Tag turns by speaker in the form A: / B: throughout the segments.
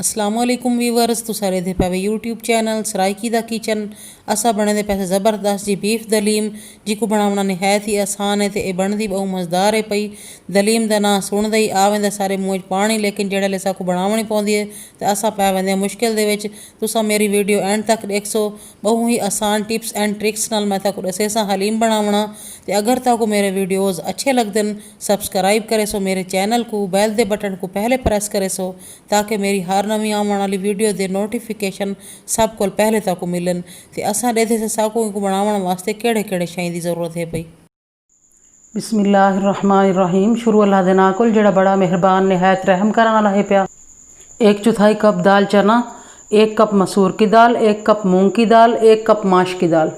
A: अस्सलामुअलैकुम वीवर्स, तुस दे पे यूट्यूब चैनल सराइकी दा किचन। असा बने दे पैसे ज़बरदस्त जी बीफ दलीम, जिको बनाना नहायत ही आसान है तो यह बनती बहुत मज़ेदार है पई। दलीम का नाम सुनते ही आ वेंदा सारे मूँह पानी, लेकिन जेल्लै साकू बनावनी पौंदी है तो असा पै वेंदे मुश्किल दे विच। तुसा मेरी वीडियो एंड तक देखसो, बहुत ही आसान टिप्स एंड ट्रिक्स नाल मैं ताकू दसेसा हलीम बनावना। तो अगर ताकू मेरे वीडियोज़ अच्छे लगते हैं सबसक्राइब करे सो मेरे चैनल को, बैल दे बटन को पहले प्रेस करे सो ताकि मेरी हर नवी आने वाली वीडियो दे नोटिफिकेशन सब को पहले तक मिलन। तो असा देते से साकू को बनाने वास्ते केड़े केड़े शई की ज़रूरत है पई।
B: बिस्मिल्लाहिर्रहमानिर्रहीम। शुरू अल्लाह दे नाल कोल जेड़ा बड़ा मेहरबान निहायत रहम करने वाला है पिया। 1/4 कप दाल चना, 1 कप मसूर की दाल, 1 कप मूंग की दाल, 1 कप माश की दाल,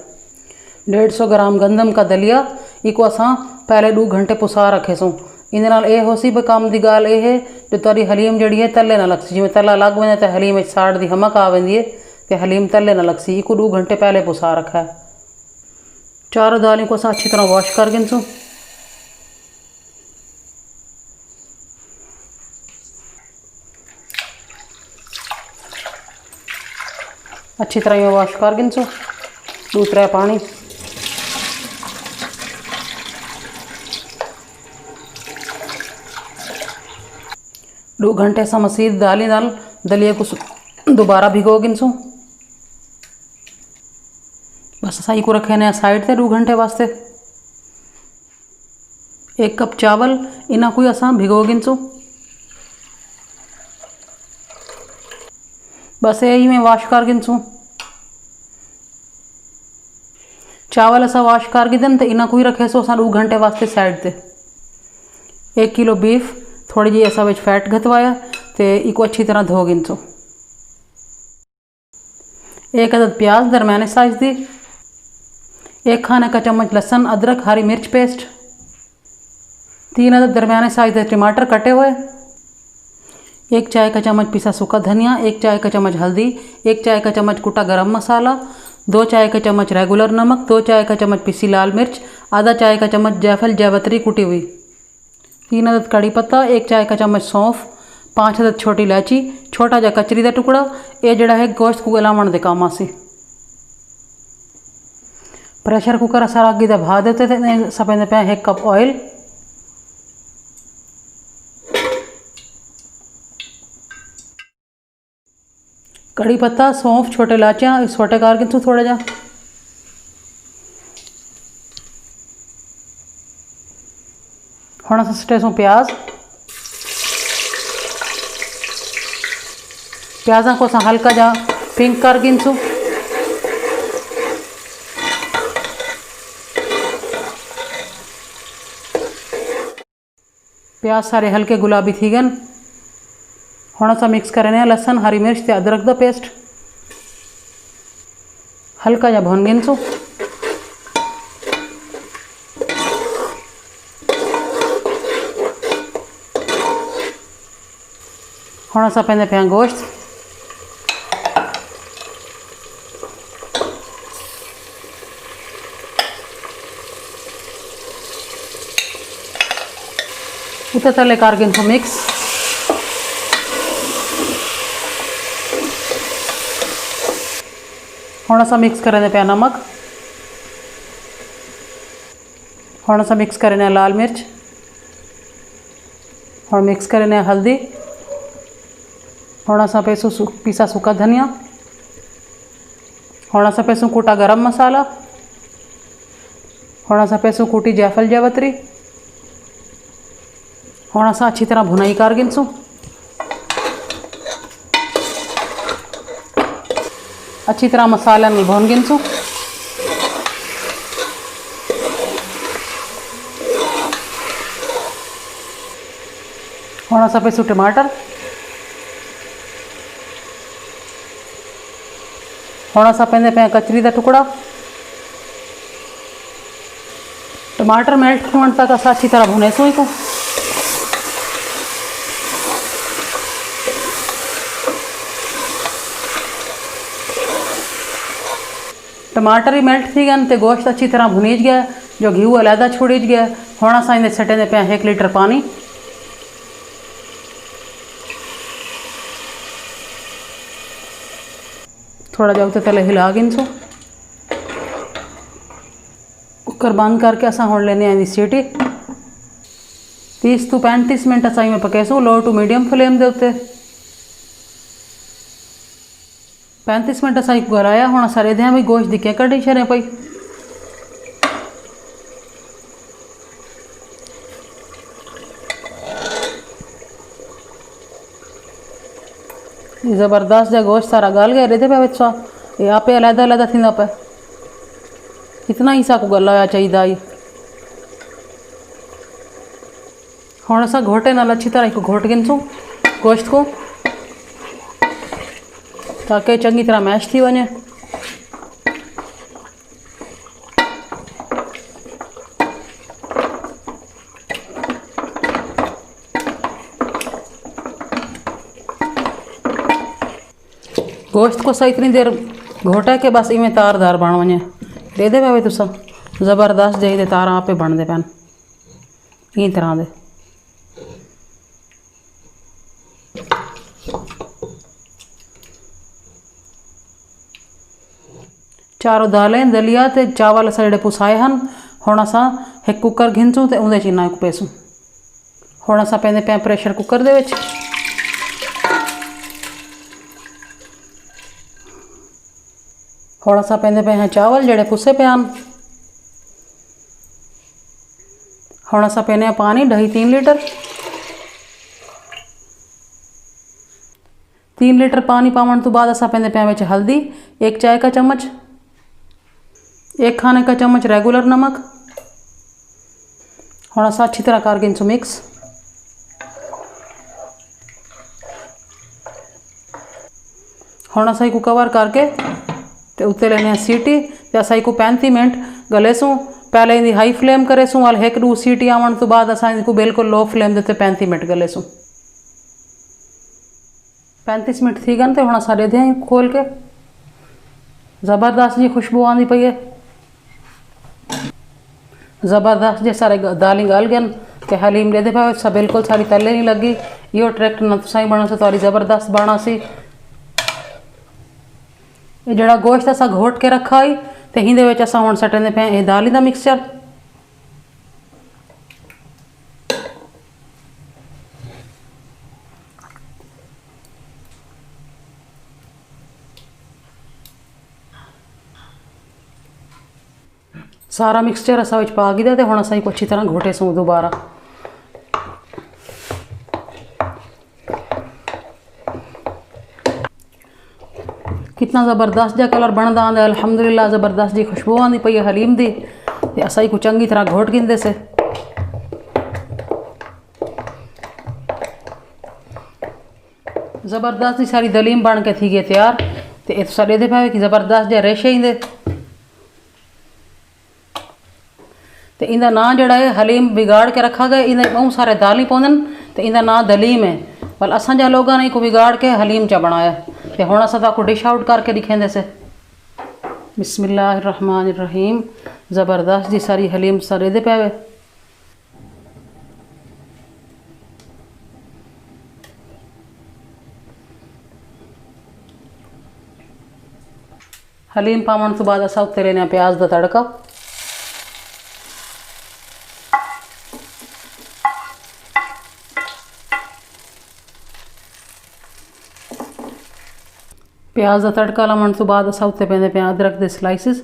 B: 150 ग्राम गंदम का दलिया। इको असा पहले 2 घंटे पुसा रखे सो। इन नाल ये हो सी काम की गाल यह है जो तारी हलीम जड़ी है तले ना लगसी। जिमें तला लग वेंदा तो हलीम साड़ की हमक आ वेंदी है तो हलीम तले ना लगसी। इको 2 घंटे पहले पुसा रखा है। चारों दालों को असा अच्छी तरह वॉश कर गिनसूँ। अच्छी तरह ये वॉश कर गिनसूँ। 2-3 पानी दो घंटे सा मसीद दाली नाल दलिया को दोबारा भिगो गिनसूँ। बस सही को रखे ने साइड से 2 घंटे वास्ते। 1 कप चावल इन्हें कोई असा भिगो गिनसूँ। बस यही में वॉश कर गिनसूँ। चावल असा वॉश कर गिदन तो इन्हें कोई रखे सो असा 2 घंटे वास्ते साइड से। 1 किलो बीफ थोड़ी जी असा विच फैट घतवाया तो इको अच्छी तरह धो गिनसूँ। 1 अदद प्याज दरमियाने साइज दी, 1 खाने का चम्मच लहसुन अदरक हरी मिर्च पेस्ट, 3 अदद दरमियाने साइज के टमाटर कटे हुए, 1 चाय का चम्मच पिसा सूखा धनिया, 1 चाय का चम्मच हल्दी, 1 चाय का चम्मच कुटा गरम मसाला, 2 चाय का चम्मच रेगुलर नमक, 2 चाय का चम्मच पिसी लाल मिर्च, आधा चाय का चम्मच जायफल जावित्री कुटी हुई, 3 अदद कड़ी पत्ता, 1 चाय का चम्मच सौंफ, 5 अदद छोटी इलायची, छोटा जा कचरी का टुकड़ा। ये जड़ा है गोश्त को गलावन के काम आसी। प्रेशर कुकर असा अगे तो भा देते थे। सपेंदे पे 1 कप ऑयल, कड़ी पत्ता सौंफ छोटे इलायचियाँ छोटे कार गिनसूँ थोड़ा जा। हुण अस सटेसूँ प्याज। प्याज़ा को असा हल्का जा पिंक कर गिनसूँ। प्याज सारे हल्के गुलाबी थी गन। हुण असा मिक्स करने लहसुन हरी मिर्च ते अदरक दा पेस्ट हल्का जा भून गिनसूँ। हुण असा पैंदे पे गोश्त। उते तले कर गिनसूँ मिक्स। हुण असा मिक्स करने पे नमक। हुण असा मिक्स करने लाल मिर्च। हुण मिक्स करने हल्दी। हुण असा पेसूँ पीसा सूखा धनिया। हुण असा पेसूँ कुटा गरम मसाला। हुण असा पेसूँ कुटी जायफल जावित्री। हुण असा अच्छी तरह भुनाई कर गिनसूँ। अच्छी तरह मसाला में भून गिनसूँ। हुण असा पेसूँ टमाटर। हुण असा पेंदे पे कचरी का टुकड़ा। टमाटर मेल्ट होने तक असा अच्छी तरह भुनेसूँ इसको। टमाटर ही मेल्ट थी गए तो गोश्त अच्छी तरह भुनीज गया, जो घी अलहदा छोड़ीज गया। हुण असां इहदे सटे पे 1 लीटर पानी। थोड़ा जा तले हिला गिनसो। कुकर बंद करके असा हुण लेने आंदी सीटी। 30 to 35 मिनट असा में पकेसू लो टू मीडियम फ्लेम दे उत्ते। 35 मिनट असा कुकर आया। हुण असा रेदे भी गोश्त दी क्या कढ़ी छड़े पई। ज़बरदस्त जा गोश्त सारा गल गया रेदे पे विच ये आपे अलहदा अलहदा थींदा पे। इतना ही सा को गलाया चाहिए ही। हुण असां घोटे नाल अच्छी तरह घोट गिनसूं गोश्त को ताकि चंगी तरह मैश थी वने। गोश्त को सही इतनी देर घोटा के बस इवें तारदार बन वने। रेदे पे तुसा ज़बरदस्त जे तार आपे बनते पैन ई तरह दे। चारों दालें दलिया ते चावल असां जेह्ड़े पुसाए हन। हुण असां एक कुकर घिनसूं ते उहदे च इन्ना पेसूं। हुण असां पैंदे पे प्रेशर कुकर दे विच हुण असां पैंदे पे हैं चावल जेह्ड़े पुसे पे हन। हुण असां पैने पानी 2.5-3 लीटर। 3 लीटर पानी पावन तो बाद असां पैंदे पे विच हल्दी 1 चाय का चम्मच, 1 खाने का चम्मच रेगुलर नमक। हुण असां अच्छी तरह कर गिनसूं मिक्स। हुण असां को कवर करके ते उत्ते लेने सीटी ते असां को 35 मिनट गलेसूं। पहले इनकी हाई फ्लेम करेसूं वाल 1-2 सीटी आवन तो बाद असां इनको बिल्कुल लो फ्लेम देते 35 मिनट गलेसूं। 35 मिनट थी गन ते हुण असां रेदे आहियूं खोल के। ज़बरदस्त जी खुशबू आंदी पई है। ज़बरदस्त जे सारे दालें गल गन ते हलीम रेदे पे सा बिल्कुल सारी तले नहीं लगी। यो ट्रैक्ट ना तुसाई बना से तारी ज़बरदस्त बना सी। ये जड़ा गोश्त असा घोट के रखा ही ते हिंदे विच असां हुण सटने पे ये दाली दा मिक्सचर। सारा मिक्सचर असा विच पा गिदा ते हुण असां को अच्छी तरह घोटे सूं दोबारा। कितना ज़बरदस्त जा कलर बनदा आंदा। अल्हम्दुलिल्लाह ज़बरदस्त जी खुशबू आंदी पई है हलीम दी। ते असां को चंगी तरह घोट गिंदे से। ज़बरदस्त जी सारी दलीम बन के थी गई तैयार। ते इस सारे दे पावे कि ज़बरदस्त जे रेशे इंदे ते इंदा नाम जड़ा है हलीम बिगाड़ के रखा गया। इंदे बहुत सारे दाली पौंदन ते इंदा नाम दलीम है। पर असां जा लोगों ने को बिगाड़ के हलीम चा बनाया ते हुण असां ताको डिश आउट करके दिखेंदे से। बिस्मिल्लाहिर्रहमानिर्रहीम। ज़बरदस्त जी सारी हलीम सारे दे पावे। हलीम पावन तो बाद असां उत्ते लेने प्याज दा तड़का। प्याज का तड़का लावन तो बाद असां उत्ते पैंदे पे अदरक दे स्लाइसिस।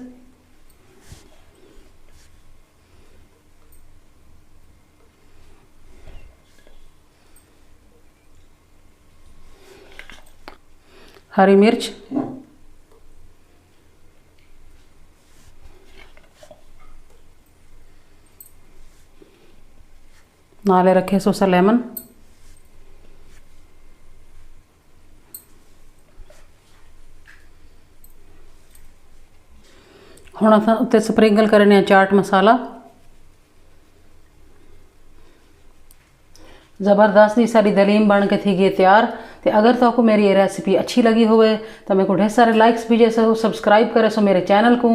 B: हरी मिर्च, नाले रखे सोसा लेमन। हुण असां उत्ते स्प्रिंकल करने चाट मसाला। ज़बरदस्त जी सारी दलीम बन के थी गई तैयार। तो अगर तो मेरी ये रेसिपी अच्छी लगी हो तो मेरे को ढेर सारे लाइक्स भेजे सो, सब्सक्राइब करे सो मेरे चैनल को।